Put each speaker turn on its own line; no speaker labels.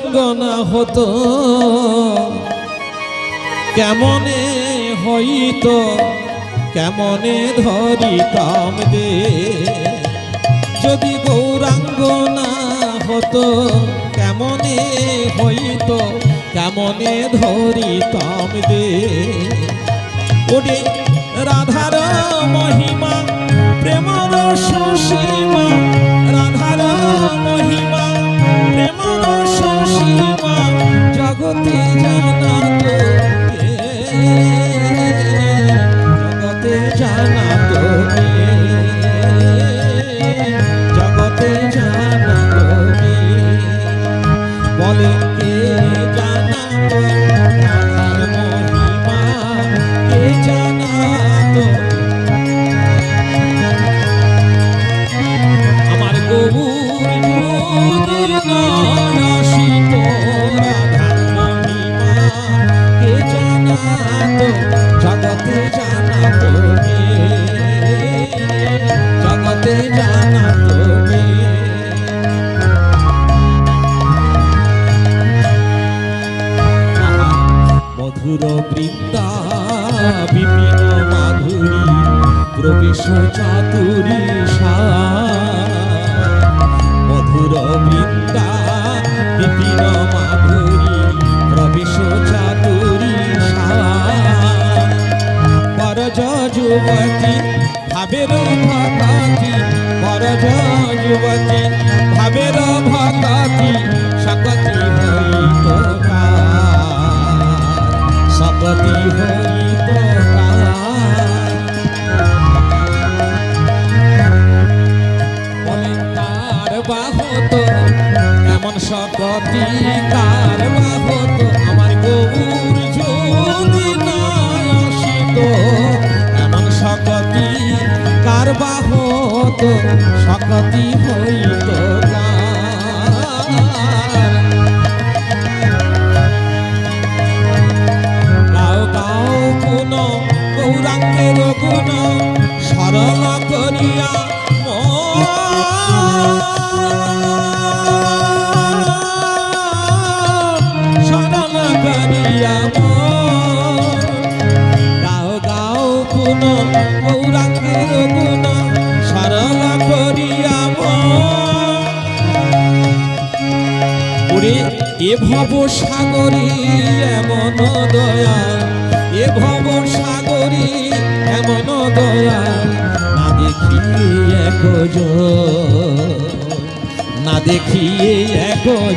গৌরাঙ্গনা হতো কেমনে হইতো কেমনে ধরিতাম দে যদি গৌরাঙ্গনা হতো কেমনে হইতো কেমনে ধরিতাম দে ওরে রাধার মহিমা প্রেমর সুসীমা রাধার মহিমা প্রেমর সুসীমা জগতে জানাতো জগতে জানাতো জগতে জানাতো বলে কে জানাতো রাধার মহিমা কে জানাতো আমার গৌর যদি নয় আসিত রাধার মহিমা কে জানাতো জগতে জানাতো জগতে জানাতো মধুর বৃন্দা বিপিন মাধুরী প্রবেশ চাতুরী মধুর বৃন্দা বিপিন মাধুরী প্রবেশ চাতুরী বরজ যুবতী ভাবের ভগতি বরজ যুবতী ভাবের ভগতি সকতি হইত সকতি হইত বলে কার বাহত এমন সকতি কার বাহত আমার গৌর যদি নয় আসিত এমন সকতি কার বাহত সকতি হইত গাও গাও গুণ গৌরাঙ্গের গুণ সরল করিয়া সরল করিয়া গাও গাও গুণ গৌরাঙ্গের গুণ সরল করিয়া ওরে এ ভব সাগরী এমন দয়া এ ভব সাগরী এমন দয়া না দেখিয়ে এক না দেখিয়ে এক